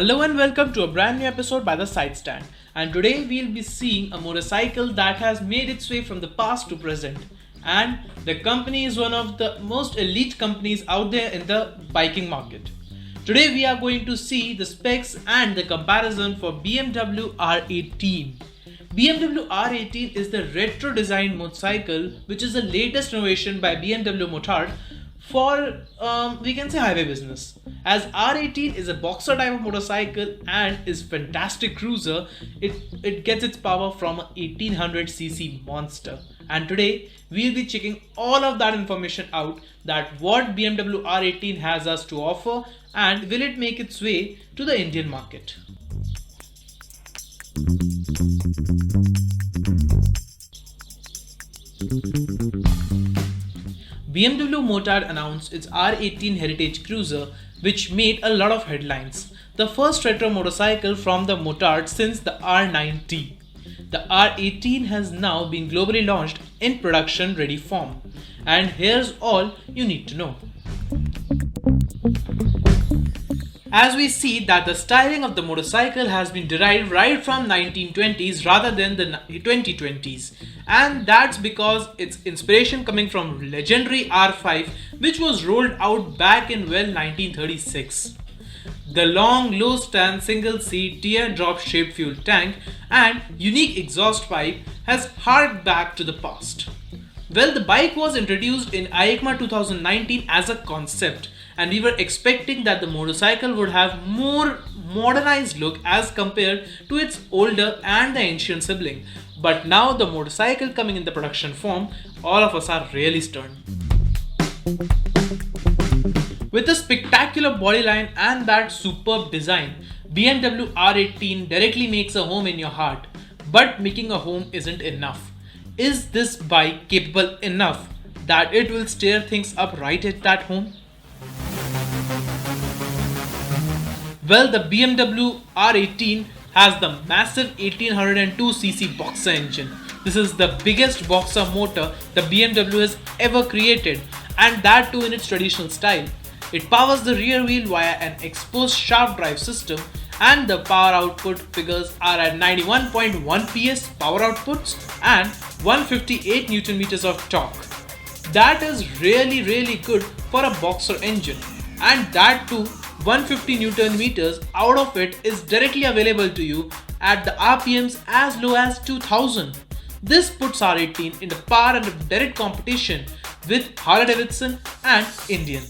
Hello and welcome to a brand new episode by the SideStand. And today we'll be seeing a motorcycle that has made its way from the past to present. And the company is one of the most elite companies out there in the biking market. Today we are going to see the specs and the comparison for BMW R18. BMW R18 is the retro designed motorcycle which is the latest innovation by BMW Motorrad for we can say highway business. As R18 is a boxer type of motorcycle and is fantastic cruiser, it gets its power from a 1800cc monster. And today we'll be checking all of that information out, that what BMW R18 has us to offer and will it make its way to the Indian market. BMW Motorrad announced its R18 Heritage Cruiser, which made a lot of headlines. The first retro motorcycle from the Motorrad since the R9T. The R18 has now been globally launched in production ready form. And here's all you need to know. As we see that the styling of the motorcycle has been derived right from 1920s rather than the 2020s, and that's because its inspiration coming from legendary R5 which was rolled out back in 1936. The long low stand single seat teardrop shaped fuel tank and unique exhaust pipe has harked back to the past. Well, the bike was introduced in EICMA 2019 as a concept, and we were expecting that the motorcycle would have more modernized look as compared to its older and the ancient sibling. But now the motorcycle coming in the production form, all of us are really stunned. With a spectacular bodyline and that superb design, BMW R18 directly makes a home in your heart. But making a home isn't enough. Is this bike capable enough that it will stir things up right at that home? Well, the BMW R18 has the massive 1802cc boxer engine. This is the biggest boxer motor the BMW has ever created, and that too in its traditional style. It powers the rear wheel via an exposed shaft drive system, and the power output figures are at 91.1 PS power outputs and 158 Nm of torque. That is really good for a boxer engine, and that too 150 Nm out of it is directly available to you at the RPMs as low as 2000. This puts R18 in the par and direct competition with Harley-Davidson and Indian.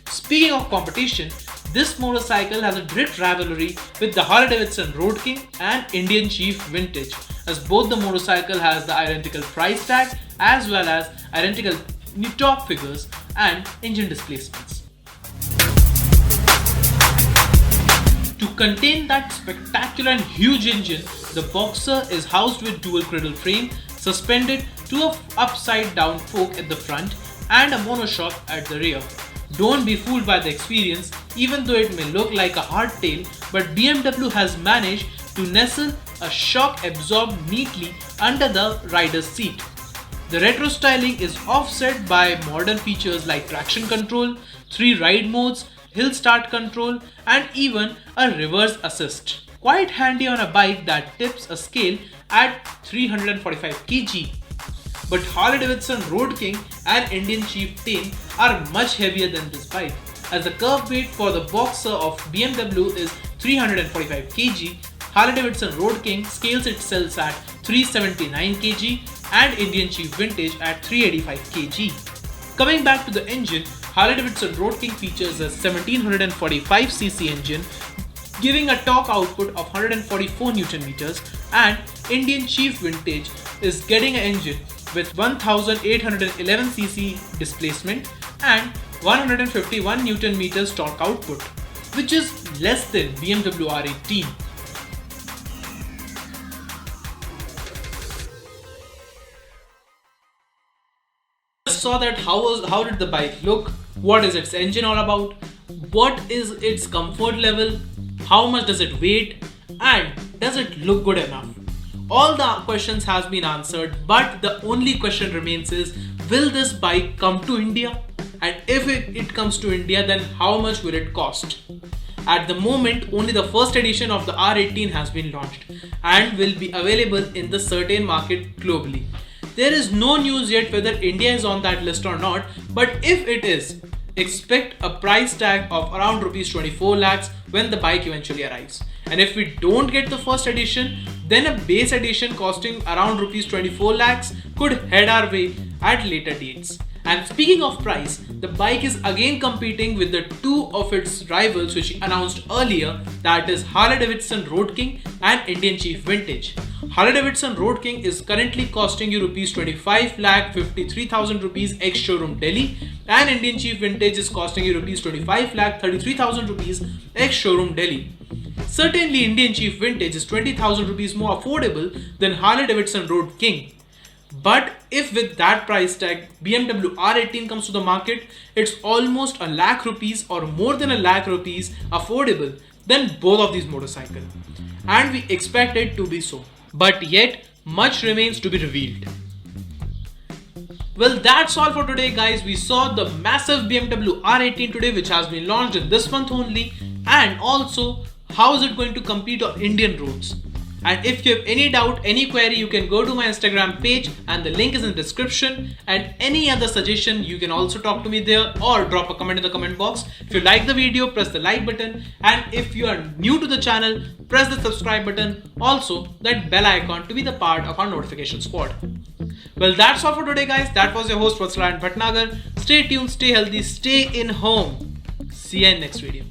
Speaking of competition, this motorcycle has a direct rivalry with the Harley-Davidson Road King and Indian Chief Vintage, as both the motorcycle has the identical price tag as well as identical torque figures and engine displacements. To contain that spectacular and huge engine, the Boxer is housed with dual cradle frame suspended to an upside down fork at the front and a monoshock at the rear. Don't be fooled by the experience, even though it may look like a hardtail, but BMW has managed to nestle a shock absorbed neatly under the rider's seat. The retro styling is offset by modern features like traction control, 3 ride modes, hill start control, and even a reverse assist. Quite handy on a bike that tips a scale at 345 kg. But Harley-Davidson Road King and Indian Chieftain are much heavier than this bike, as the curb weight for the Boxer of BMW is 345 kg, Harley-Davidson Road King scales itself at 379 kg and Indian Chief Vintage at 385 kg. Coming back to the engine, Harley-Davidson Road King features a 1745cc engine giving a torque output of 144 Nm, and Indian Chief Vintage is getting an engine with 1811cc displacement and 151 Nm torque output, which is less than BMW R18. Just saw that how did the bike look, what is its engine all about, what is its comfort level, how much does it weigh, and does it look good enough? All the questions has been answered, but the only question remains is, will this bike come to India? And if it comes to India, then how much will it cost? At the moment, only the first edition of the R18 has been launched and will be available in the certain market globally. There is no news yet whether India is on that list or not, but if it is, expect a price tag of around rupees 24 lakhs when the bike eventually arrives. And if we don't get the first edition, then a base edition costing around rupees 24 lakhs could head our way at later dates. And speaking of price, the bike is again competing with the two of its rivals which he announced earlier, that is Harley-Davidson Road King and Indian Chief Vintage. Harley-Davidson Road King is currently costing you rupees 25,53,000 rupees ex showroom Delhi, and Indian Chief Vintage is costing you rupees 25,33,000 rupees ex showroom Delhi. Certainly Indian Chief Vintage is 20,000 rupees more affordable than Harley-Davidson Road King. But if with that price tag BMW R18 comes to the market, it's almost a lakh rupees or more than a lakh rupees affordable than both of these motorcycles. And we expect it to be so. But yet, much remains to be revealed. Well, that's all for today, guys. We saw the massive BMW R18 today, which has been launched in this month only, and also how is it going to compete on Indian roads. And if you have any doubt, any query, you can go to my Instagram page and the link is in the description. And any other suggestion, you can also talk to me there or drop a comment in the comment box. If you like the video, press the like button. And if you are new to the channel, press the subscribe button. Also, that bell icon to be the part of our notification squad. Well, that's all for today, guys. That was your host, Vatsal Bhatnagar. Stay tuned, stay healthy, stay in home. See you in next video.